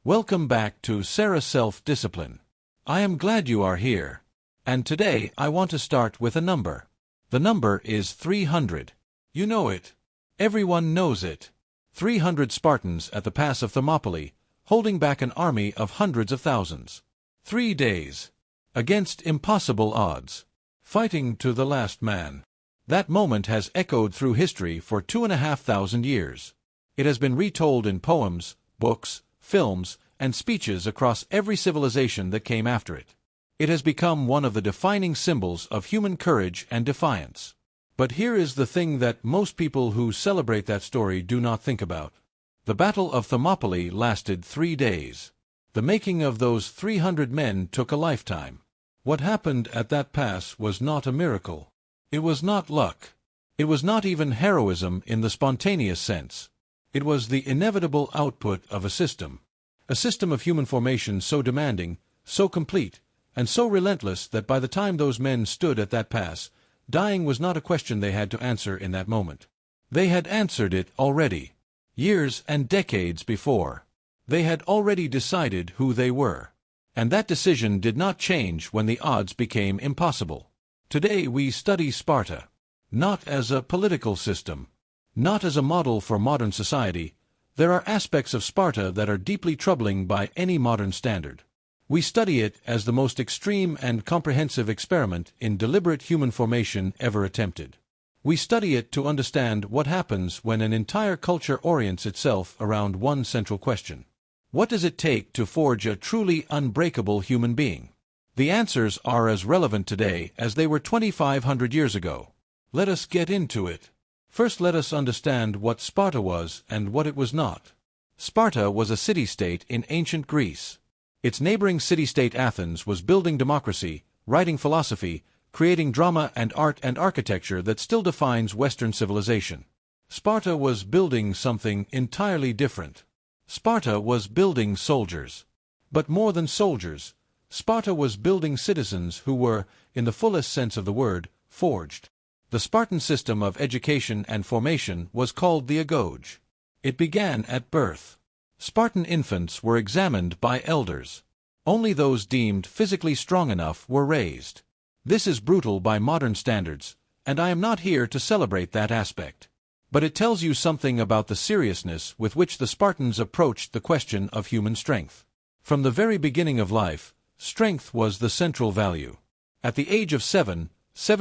Welcome back to SERA Self Discipline. I am glad you are here. And today I want to start with a number. The number is 300. You know it. Everyone knows it. 300 Spartans at the pass of Thermopylae, holding back an army of hundreds of thousands. 3 days. Against impossible odds. Fighting to the last man. That moment has echoed through history for 2,500 years. It has been retold in poems, books, films, and speeches across every civilization that came after it. It has become one of the defining symbols of human courage and defiance. But here is the thing that most people who celebrate that story do not think about. The Battle of Thermopylae lasted 3 days. The making of those 300 men took a lifetime. What happened at that pass was not a miracle. It was not luck. It was not even heroism in the spontaneous sense. It was the inevitable output of a system of human formation so demanding, so complete, and so relentless that by the time those men stood at that pass, dying was not a question they had to answer in that moment. They had answered it already. Years and decades before. They had already decided who they were. And that decision did not change when the odds became impossible. Today we study Sparta. Not as a political system. Not as a model for modern society. There are aspects of Sparta that are deeply troubling by any modern standard. We study it as the most extreme and comprehensive experiment in deliberate human formation ever attempted. We study it to understand what happens when an entire culture orients itself around one central question. What does it take to forge a truly unbreakable human being? The answers are as relevant today as they were 2,500 years ago. Let us get into it. First, let us understand what Sparta was and what it was not. Sparta was a city-state in ancient Greece. Its neighboring city-state Athens was building democracy, writing philosophy, creating drama and art and architecture that still defines Western civilization. Sparta was building something entirely different. Sparta was building soldiers. But more than soldiers, Sparta was building citizens who were, in the fullest sense of the word, forged. The Spartan system of education and formation was called the Agoge. It began at birth. Spartan infants were examined by elders. Only those deemed physically strong enough were raised. This is brutal by modern standards, and I am not here to celebrate that aspect. But it tells you something about the seriousness with which the Spartans approached the question of human strength. From the very beginning of life, strength was the central value. At the age of 7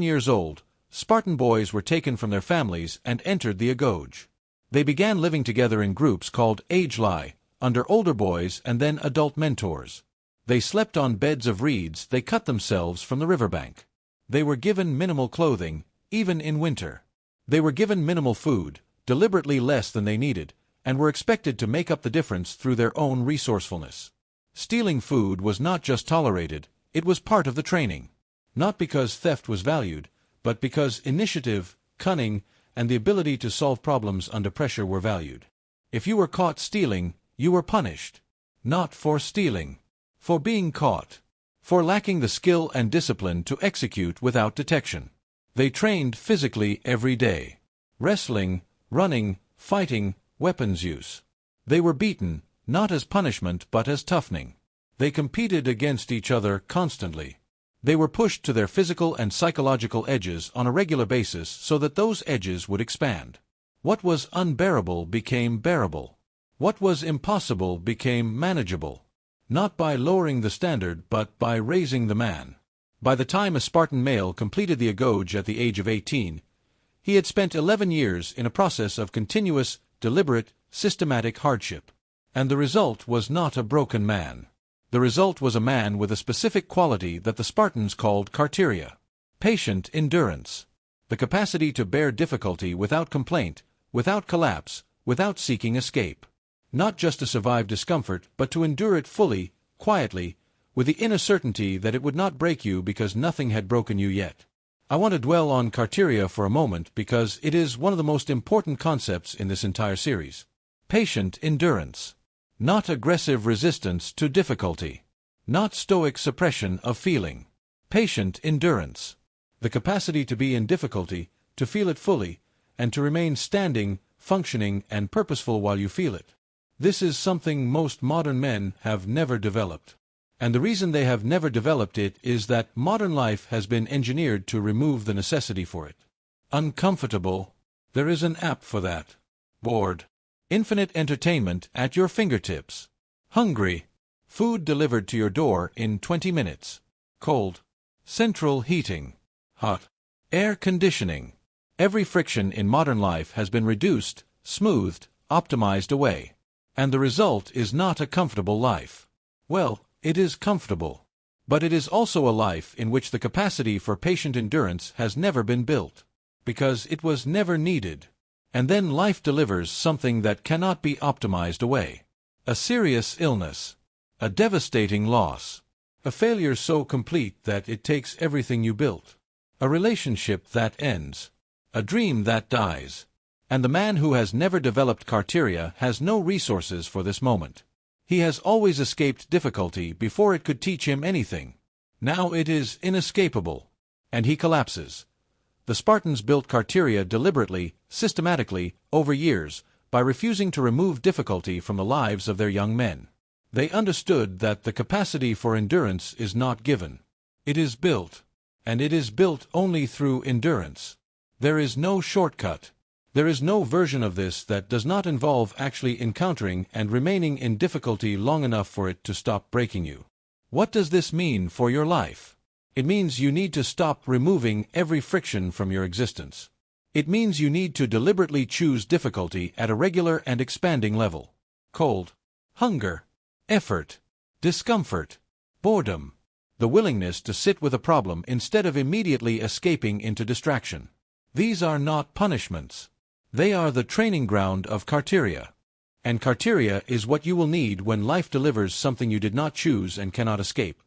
years old, Spartan boys were taken from their families and entered the Agoge. They began living together in groups called Agelai, under older boys and then adult mentors. They slept on beds of reeds they cut themselves from the riverbank. They were given minimal clothing, even in winter. They were given minimal food, deliberately less than they needed, and were expected to make up the difference through their own resourcefulness. Stealing food was not just tolerated, it was part of the training. Not because theft was valued, but because initiative, cunning, and the ability to solve problems under pressure were valued. If you were caught stealing, you were punished. Not for stealing. For being caught. For lacking the skill and discipline to execute without detection. They trained physically every day. Wrestling, running, fighting, weapons use. They were beaten, not as punishment but as toughening. They competed against each other constantly. They were pushed to their physical and psychological edges on a regular basis so that those edges would expand. What was unbearable became bearable. What was impossible became manageable. Not by lowering the standard but by raising the man. By the time a Spartan male completed the Agoge at the age of 18, he had spent 11 years in a process of continuous, deliberate, systematic hardship. And the result was not a broken man. The result was a man with a specific quality that the Spartans called Karteria. Patient endurance. The capacity to bear difficulty without complaint, without collapse, without seeking escape. Not just to survive discomfort, but to endure it fully, quietly, with the inner certainty that it would not break you because nothing had broken you yet. I want to dwell on Karteria for a moment because it is one of the most important concepts in this entire series. Patient endurance. Not aggressive resistance to difficulty. Not stoic suppression of feeling. Patient endurance. The capacity to be in difficulty, to feel it fully, and to remain standing, functioning, and purposeful while you feel it. This is something most modern men have never developed. And the reason they have never developed it is that modern life has been engineered to remove the necessity for it. Uncomfortable? There is an app for that. Bored? Infinite entertainment at your fingertips. Hungry? Food delivered to your door in 20 minutes. Cold? Central heating. Hot? Air conditioning. Every friction in modern life has been reduced, smoothed, optimized away. And the result is not a comfortable life. Well, it is comfortable. But it is also a life in which the capacity for patient endurance has never been built. Because it was never needed. And then life delivers something that cannot be optimized away. A serious illness. A devastating loss. A failure so complete that it takes everything you built. A relationship that ends. A dream that dies. And the man who has never developed Karteria has no resources for this moment. He has always escaped difficulty before it could teach him anything. Now it is inescapable. And he collapses. The Spartans built Karteria deliberately, systematically, over years, by refusing to remove difficulty from the lives of their young men. They understood that the capacity for endurance is not given. It is built. And it is built only through endurance. There is no shortcut. There is no version of this that does not involve actually encountering and remaining in difficulty long enough for it to stop breaking you. What does this mean for your life? It means you need to stop removing every friction from your existence. It means you need to deliberately choose difficulty at a regular and expanding level. Cold, hunger, effort, discomfort, boredom. The willingness to sit with a problem instead of immediately escaping into distraction. These are not punishments. They are the training ground of Karteria. And Karteria is what you will need when life delivers something you did not choose and cannot escape.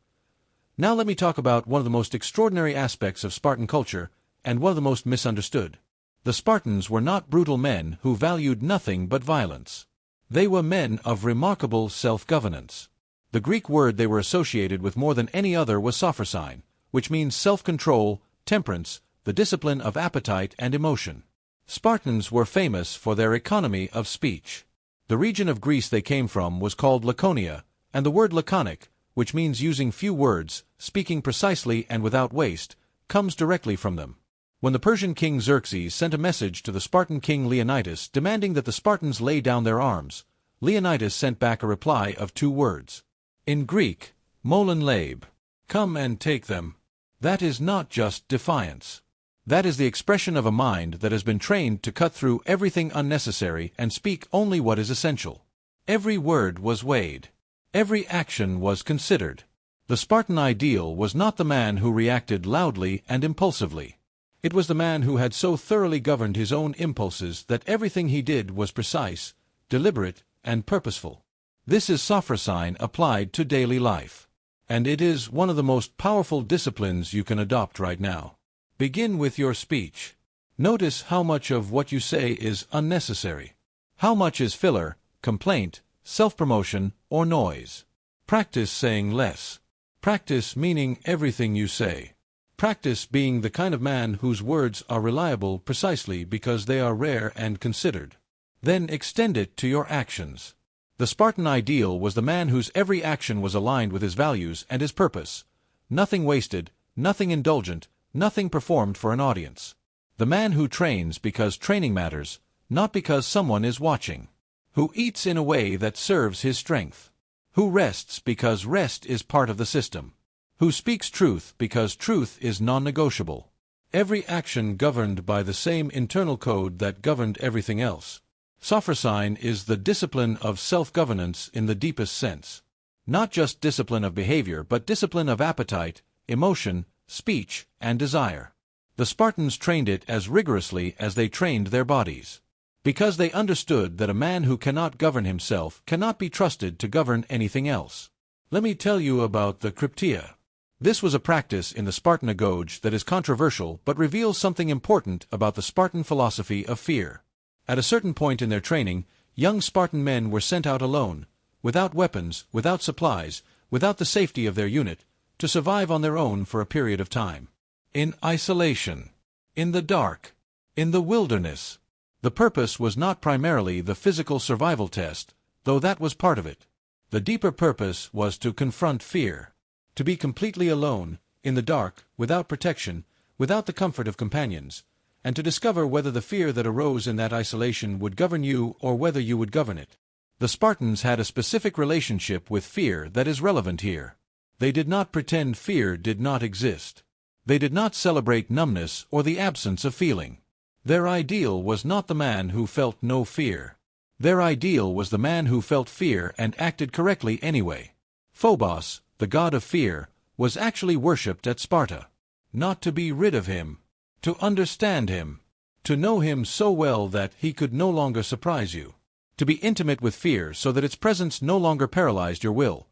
Now let me talk about one of the most extraordinary aspects of Spartan culture, and one of the most misunderstood. The Spartans were not brutal men who valued nothing but violence. They were men of remarkable self-governance. The Greek word they were associated with more than any other was Sophrosyne, which means self-control, temperance, the discipline of appetite and emotion. Spartans were famous for their economy of speech. The region of Greece they came from was called Laconia, and the word laconic, which means using few words, speaking precisely and without waste, comes directly from them. When the Persian king Xerxes sent a message to the Spartan king Leonidas demanding that the Spartans lay down their arms, Leonidas sent back a reply of 2 words. In Greek, molin labe, come and take them. That is not just defiance. That is the expression of a mind that has been trained to cut through everything unnecessary and speak only what is essential. Every word was weighed. Every action was considered. The Spartan ideal was not the man who reacted loudly and impulsively. It was the man who had so thoroughly governed his own impulses that everything he did was precise, deliberate, and purposeful. This is Sophrosyne applied to daily life. And it is one of the most powerful disciplines you can adopt right now. Begin with your speech. Notice how much of what you say is unnecessary. How much is filler, complaint, self-promotion, or noise. Practice saying less. Practice meaning everything you say. Practice being the kind of man whose words are reliable precisely because they are rare and considered. Then extend it to your actions. The Spartan ideal was the man whose every action was aligned with his values and his purpose. Nothing wasted, nothing indulgent, nothing performed for an audience. The man who trains because training matters, not because someone is watching. Who eats in a way that serves his strength. Who rests because rest is part of the system. Who speaks truth because truth is non-negotiable. Every action governed by the same internal code that governed everything else. Sophrosyne is the discipline of self-governance in the deepest sense. Not just discipline of behavior, but discipline of appetite, emotion, speech, and desire. The Spartans trained it as rigorously as they trained their bodies. Because they understood that a man who cannot govern himself cannot be trusted to govern anything else. Let me tell you about the Karteria. This was a practice in the Spartan Agoge that is controversial but reveals something important about the Spartan philosophy of fear. At a certain point in their training, young Spartan men were sent out alone, without weapons, without supplies, without the safety of their unit, to survive on their own for a period of time. In isolation. In the dark. In the wilderness. The purpose was not primarily the physical survival test, though that was part of it. The deeper purpose was to confront fear. To be completely alone, in the dark, without protection, without the comfort of companions, and to discover whether the fear that arose in that isolation would govern you or whether you would govern it. The Spartans had a specific relationship with fear that is relevant here. They did not pretend fear did not exist. They did not celebrate numbness or the absence of feeling. Their ideal was not the man who felt no fear. Their ideal was the man who felt fear and acted correctly anyway. Phobos, the god of fear, was actually worshipped at Sparta. Not to be rid of him, to understand him, to know him so well that he could no longer surprise you, to be intimate with fear so that its presence no longer paralyzed your will.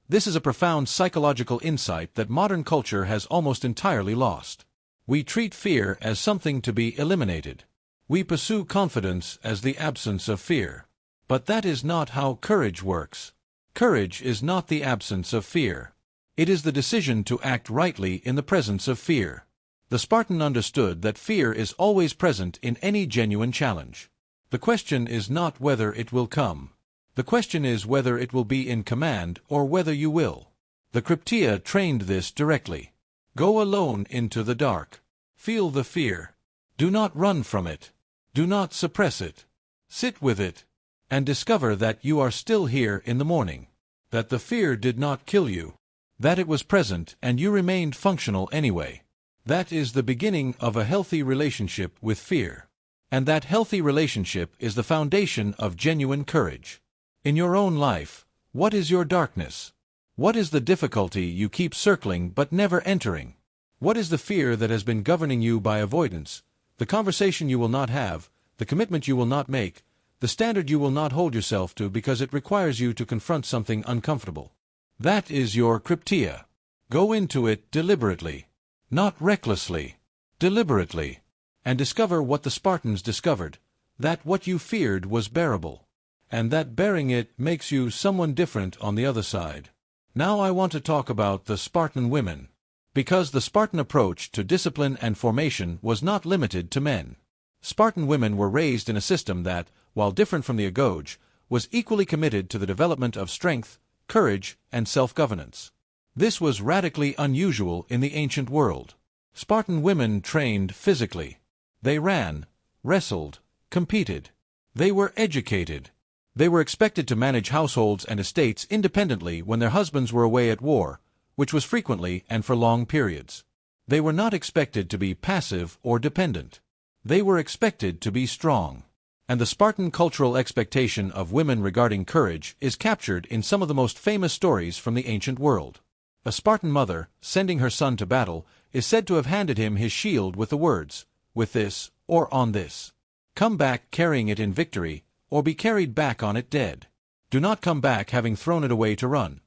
This is a profound psychological insight that modern culture has almost entirely lost. We treat fear as something to be eliminated. We pursue confidence as the absence of fear. But that is not how courage works. Courage is not the absence of fear. It is the decision to act rightly in the presence of fear. The Spartan understood that fear is always present in any genuine challenge. The question is not whether it will come. The question is whether it will be in command or whether you will. The Karteria trained this directly. Go alone into the dark. Feel the fear. Do not run from it. Do not suppress it. Sit with it. And discover that you are still here in the morning. That the fear did not kill you. That it was present and you remained functional anyway. That is the beginning of a healthy relationship with fear. And that healthy relationship is the foundation of genuine courage. In your own life, what is your darkness? What is the difficulty you keep circling but never entering? What is the fear that has been governing you by avoidance, the conversation you will not have, the commitment you will not make, the standard you will not hold yourself to because it requires you to confront something uncomfortable? That is your Karteria. Go into it deliberately, not recklessly, deliberately, and discover what the Spartans discovered, that what you feared was bearable, and that bearing it makes you someone different on the other side. Now I want to talk about the Spartan women. Because the Spartan approach to discipline and formation was not limited to men. Spartan women were raised in a system that, while different from the Agoge, was equally committed to the development of strength, courage, and self-governance. This was radically unusual in the ancient world. Spartan women trained physically. They ran, wrestled, competed. They were educated. They were expected to manage households and estates independently when their husbands were away at war, which was frequently and for long periods. They were not expected to be passive or dependent. They were expected to be strong. And the Spartan cultural expectation of women regarding courage is captured in some of the most famous stories from the ancient world. A Spartan mother, sending her son to battle, is said to have handed him his shield with the words, "With this, or on this. Come back carrying it in victory, or be carried back on it dead. Do not come back having thrown it away to run."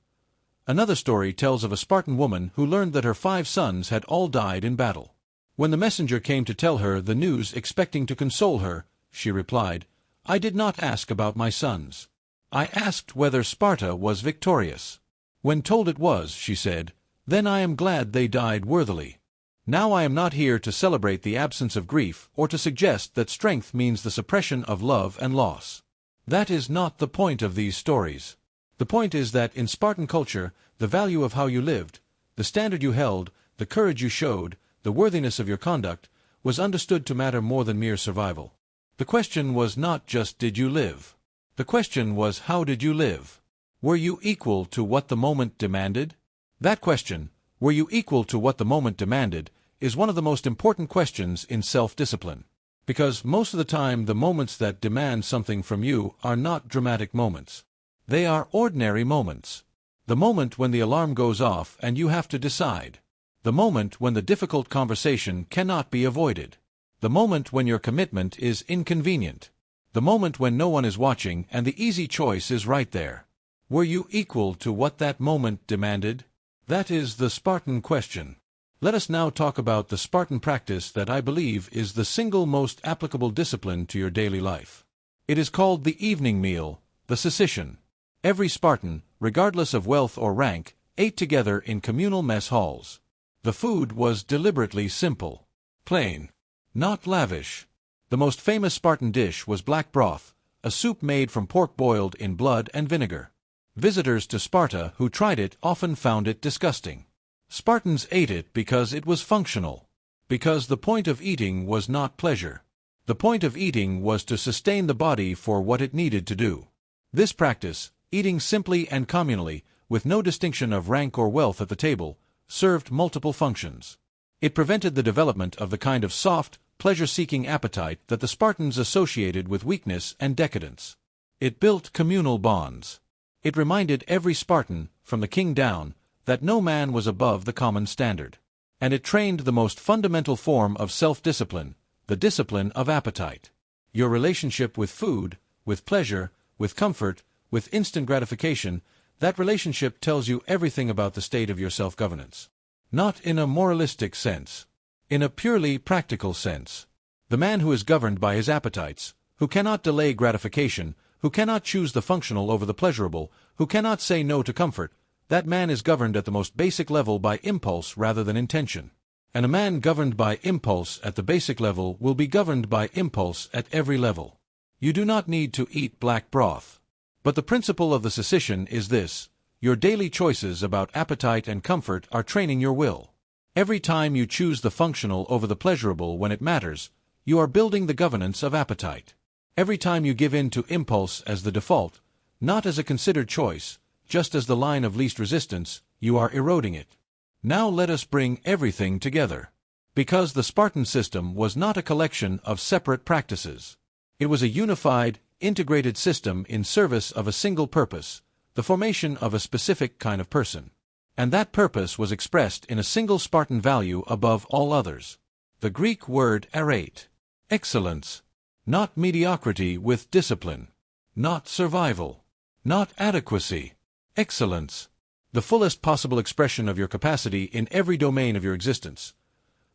Another story tells of a Spartan woman who learned that her 5 sons had all died in battle. When the messenger came to tell her the news expecting to console her, she replied, "I did not ask about my sons. I asked whether Sparta was victorious. When told it was," she said, "then I am glad they died worthily. Now I am not here to celebrate the absence of grief or to suggest that strength means the suppression of love and loss. That is not the point of these stories. The point is that in Spartan culture, the value of how you lived, the standard you held, the courage you showed, the worthiness of your conduct, was understood to matter more than mere survival. The question was not just did you live. The question was how did you live? Were you equal to what the moment demanded? That question, were you equal to what the moment demanded, is one of the most important questions in self-discipline. Because most of the time the moments that demand something from you are not dramatic moments. They are ordinary moments. The moment when the alarm goes off and you have to decide. The moment when the difficult conversation cannot be avoided. The moment when your commitment is inconvenient. The moment when no one is watching and the easy choice is right there. Were you equal to what that moment demanded? That is the Spartan question. Let us now talk about the Spartan practice that I believe is the single most applicable discipline to your daily life. It is called the evening meal, the Sophrosyne. Every Spartan, regardless of wealth or rank, ate together in communal mess halls. The food was deliberately simple. Plain. Not lavish. The most famous Spartan dish was black broth, a soup made from pork boiled in blood and vinegar. Visitors to Sparta who tried it often found it disgusting. Spartans ate it because it was functional. Because the point of eating was not pleasure. The point of eating was to sustain the body for what it needed to do. This practice, eating simply and communally, with no distinction of rank or wealth at the table, served multiple functions. It prevented the development of the kind of soft, pleasure-seeking appetite that the Spartans associated with weakness and decadence. It built communal bonds. It reminded every Spartan, from the king down, that no man was above the common standard. And it trained the most fundamental form of self-discipline, the discipline of appetite. Your relationship with food, with pleasure, with comfort, with instant gratification, that relationship tells you everything about the state of your self-governance. Not in a moralistic sense. In a purely practical sense. The man who is governed by his appetites, who cannot delay gratification, who cannot choose the functional over the pleasurable, who cannot say no to comfort, that man is governed at the most basic level by impulse rather than intention. And a man governed by impulse at the basic level will be governed by impulse at every level. You do not need to eat black broth. But the principle of the cessation is this: your daily choices about appetite and comfort are training your will. Every time you choose the functional over the pleasurable when it matters, you are building the governance of appetite. Every time you give in to impulse as the default, not as a considered choice, just as the line of least resistance, you are eroding it. Now let us bring everything together. Because the Spartan system was not a collection of separate practices. It was a unified, integrated system in service of a single purpose, the formation of a specific kind of person. And that purpose was expressed in a single Spartan value above all others. The Greek word arete. Excellence. Not mediocrity with discipline. Not survival. Not adequacy. Excellence. The fullest possible expression of your capacity in every domain of your existence.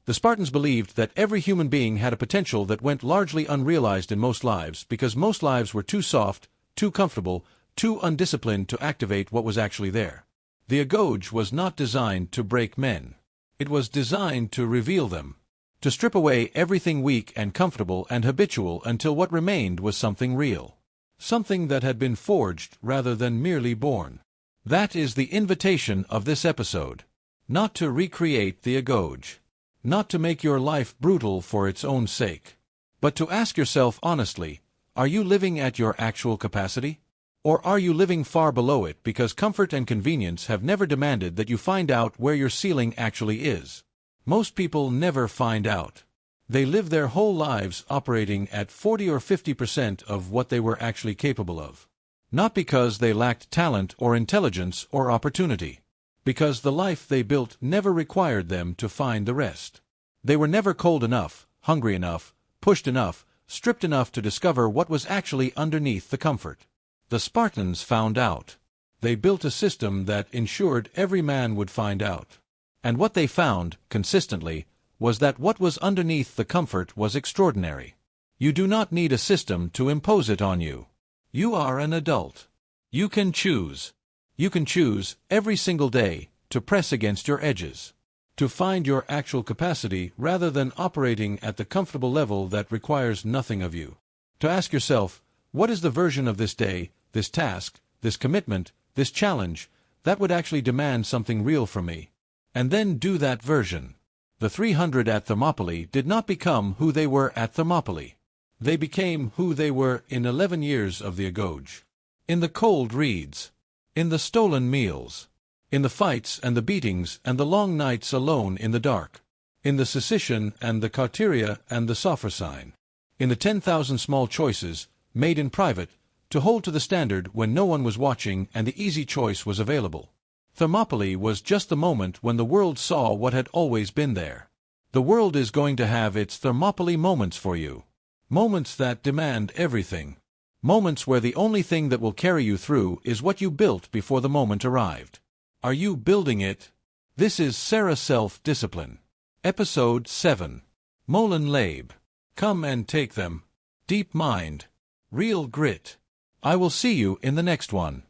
The Spartans believed that every human being had a potential that went largely unrealized in most lives because most lives were too soft, too comfortable, too undisciplined to activate what was actually there. The Agoge was not designed to break men. It was designed to reveal them. To strip away everything weak and comfortable and habitual until what remained was something real. Something that had been forged rather than merely born. That is the invitation of this episode. Not to recreate the Agoge. Not to make your life brutal for its own sake. But to ask yourself honestly, are you living at your actual capacity? Or are you living far below it because comfort and convenience have never demanded that you find out where your ceiling actually is? Most people never find out. They live their whole lives operating at 40 or 50% of what they were actually capable of. Not because they lacked talent or intelligence or opportunity. Because the life they built never required them to find the rest. They were never cold enough, hungry enough, pushed enough, stripped enough to discover what was actually underneath the comfort. The Spartans found out. They built a system that ensured every man would find out. And what they found, consistently, was that what was underneath the comfort was extraordinary. You do not need a system to impose it on you. You are an adult. You can choose. You can choose, every single day, to press against your edges. To find your actual capacity rather than operating at the comfortable level that requires nothing of you. To ask yourself, what is the version of this day, this task, this commitment, this challenge, that would actually demand something real from me? And then do that version. The 300 at Thermopylae did not become who they were at Thermopylae. They became who they were in 11 years of the Agoge. In the cold reeds. In the stolen meals. In the fights and the beatings and the long nights alone in the dark. In the secession and the Karteria and the Sophrosyne. In the 10,000 small choices, made in private, to hold to the standard when no one was watching and the easy choice was available. Thermopylae was just the moment when the world saw what had always been there. The world is going to have its Thermopylae moments for you. Moments that demand everything. Moments where the only thing that will carry you through is what you built before the moment arrived. Are you building it? This is SERA Self Discipline. Episode 7. Mollen Lab. Come and take them. Deep mind. Real grit. I will see you in the next one.